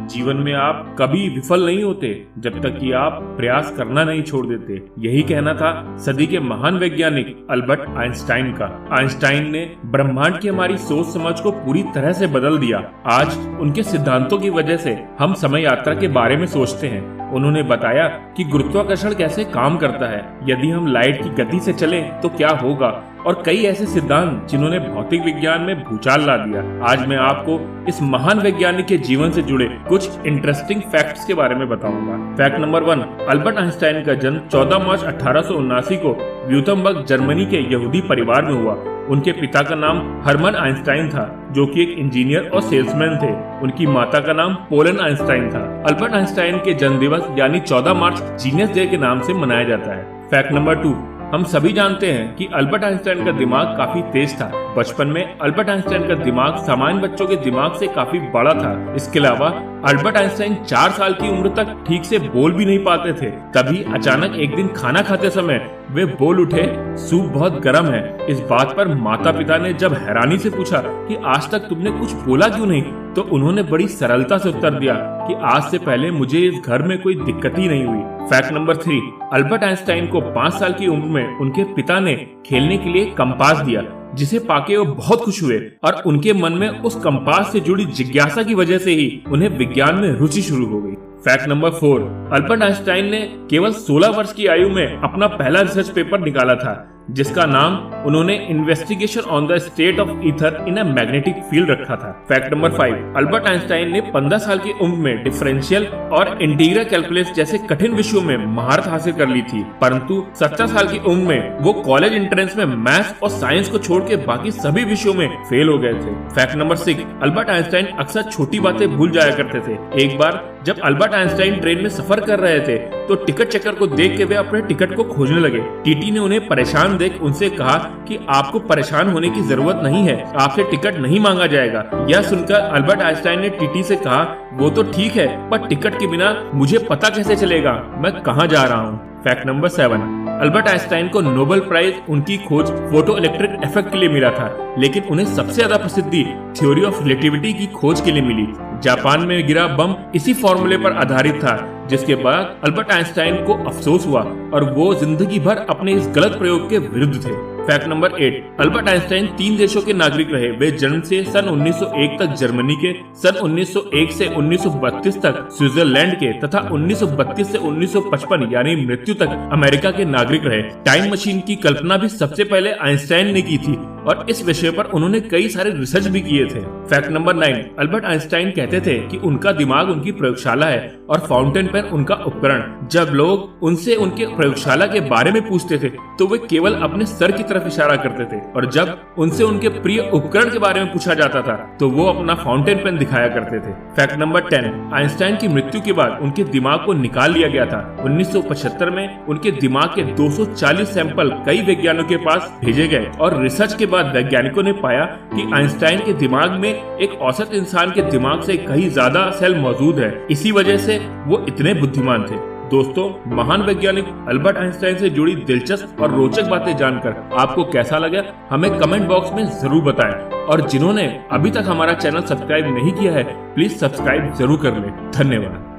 जीवन में आप कभी विफल नहीं होते जब तक कि आप प्रयास करना नहीं छोड़ देते। यही कहना था सदी के महान वैज्ञानिक अल्बर्ट आइंस्टाइन का। आइंस्टाइन ने ब्रह्मांड की हमारी सोच समझ को पूरी तरह से बदल दिया। आज उनके सिद्धांतों की वजह से हम समय यात्रा के बारे में सोचते हैं। उन्होंने बताया कि गुरुत्वाकर्षण कैसे काम करता है, यदि हम लाइट की गति से चलें तो क्या होगा, और कई ऐसे सिद्धांत जिन्होंने भौतिक विज्ञान में भूचाल ला दिया। आज मैं आपको इस महान वैज्ञानिक के जीवन से जुड़े कुछ इंटरेस्टिंग फैक्ट्स के बारे में बताऊंगा। फैक्ट नंबर 1, अल्बर्ट आइंस्टाइन का जन्म 14 मार्च 1879 को व्यूतमबर्ग जर्मनी के यहूदी परिवार में हुआ। उनके पिता का नाम हरमन आइंस्टाइन था, जो कि एक इंजीनियर और सेल्समैन थे। उनकी माता का नाम पोलन आइंस्टाइन था। अल्बर्ट आइंस्टाइन के जन्म दिवस यानी 14 मार्च जीनियस डे के नाम से मनाया जाता है। फैक्ट नंबर 2, हम सभी जानते हैं कि अल्बर्ट आइंस्टाइन का दिमाग काफी तेज था। बचपन में अल्बर्ट आइंस्टाइन का दिमाग सामान्य बच्चों के दिमाग से काफी बड़ा था। इसके अलावा अल्बर्ट आइंस्टाइन 4 साल की उम्र तक ठीक से बोल भी नहीं पाते थे। तभी अचानक एक दिन खाना खाते समय वे बोल उठे, सूप बहुत गर्म है। इस बात पर माता पिता ने जब हैरानी से पूछा कि आज तक तुमने कुछ बोला क्यों नहीं, तो उन्होंने बड़ी सरलता से उत्तर दिया कि आज से पहले मुझे इस घर में कोई दिक्कत ही नहीं हुई। फैक्ट नंबर 3, अल्बर्ट आइंस्टाइन को 5 साल की उम्र में उनके पिता ने खेलने के लिए कंपास दिया, जिसे पाके वो बहुत खुश हुए और उनके मन में उस कंपास से जुड़ी जिज्ञासा की वजह से ही उन्हें विज्ञान में रुचि शुरू हो गई। फैक्ट नंबर 4, अल्बर्ट आइंस्टाइन ने केवल 16 वर्ष की आयु में अपना पहला रिसर्च पेपर निकाला था, जिसका नाम उन्होंने investigation on the state of ether in a magnetic field रखा था। फैक्ट नंबर 5, अल्बर्ट आइंस्टाइन ने 15 साल की उम्र में डिफरेंशियल और इंटीग्रल कैलकुलस जैसे कठिन विषयों में महारत हासिल कर ली थी, परंतु 17 साल की उम्र में वो कॉलेज एंट्रेंस में मैथ्स और साइंस को छोड़ के बाकी सभी विषयों में फेल हो गए थे। फैक्ट नंबर 6, अल्बर्ट आइंस्टाइन अक्सर छोटी बातें भूल जाया करते थे। एक बार जब अल्बर्ट आइंस्टाइन ट्रेन में सफर कर रहे थे तो टिकट चेकर को देख के वे अपने टिकट को खोजने लगे। टीटी ने उन्हें परेशान देख उनसे कहा कि आपको परेशान होने की जरूरत नहीं है, आपसे टिकट नहीं मांगा जाएगा। यह सुनकर अल्बर्ट आइंस्टाइन ने टीटी से कहा, वो तो ठीक है, पर टिकट के बिना मुझे पता कैसे चलेगा मैं कहाँ जा रहा हूँ। फैक्ट नंबर 7, अल्बर्ट आइंस्टाइन को नोबेल प्राइज उनकी खोज फोटो इलेक्ट्रिक इफेक्ट के लिए मिला था, लेकिन उन्हें सबसे ज्यादा प्रसिद्धि थ्योरी ऑफ रिलेटिविटी की खोज के लिए मिली। जापान में गिरा बम इसी फॉर्मूले पर आधारित था, जिसके बाद अल्बर्ट आइंस्टाइन को अफसोस हुआ और वो जिंदगी भर अपने इस गलत प्रयोग के विरुद्ध थे। फैक्ट नंबर 8, अल्बर्ट आइंस्टाइन 3 देशों के नागरिक रहे। वे जन्म से सन 1901 तक जर्मनी के, सन 1901 से 1932 तक स्विट्जरलैंड के तथा 1932 से 1955 यानी मृत्यु तक अमेरिका के नागरिक रहे। टाइम मशीन की कल्पना भी सबसे पहले आइंस्टाइन ने की थी और इस विषय पर उन्होंने कई सारे रिसर्च भी किए थे। फैक्ट नंबर 9, अल्बर्ट आइंस्टाइन कहते थे कि उनका दिमाग उनकी प्रयोगशाला है और फाउंटेन पेन उनका उपकरण। जब लोग उनसे उनके प्रयोगशाला के बारे में पूछते थे तो वे केवल अपने सर की तरफ इशारा करते थे, और जब उनसे उनके प्रिय उपकरण के बारे में पूछा जाता था तो वो अपना फाउंटेन पेन दिखाया करते थे। फैक्ट नंबर 10, आइंस्टाइन की मृत्यु के बाद उनके दिमाग को निकाल लिया गया था। 1975 में उनके दिमाग के 240 सैंपल कई वैज्ञानिकों के पास भेजे गए और रिसर्च के बाद वैज्ञानिकों ने पाया कि आइंस्टाइन के दिमाग में एक औसत इंसान के दिमाग से कहीं ज्यादा सेल मौजूद है। इसी वजह से वो इतने बुद्धिमान थे। दोस्तों, महान वैज्ञानिक अल्बर्ट आइंस्टाइन से जुड़ी दिलचस्प और रोचक बातें जानकर आपको कैसा लगा हमें कमेंट बॉक्स में जरूर बताएं, और जिन्होंने अभी तक हमारा चैनल सब्सक्राइब नहीं किया है प्लीज सब्सक्राइब जरूर कर लें। धन्यवाद।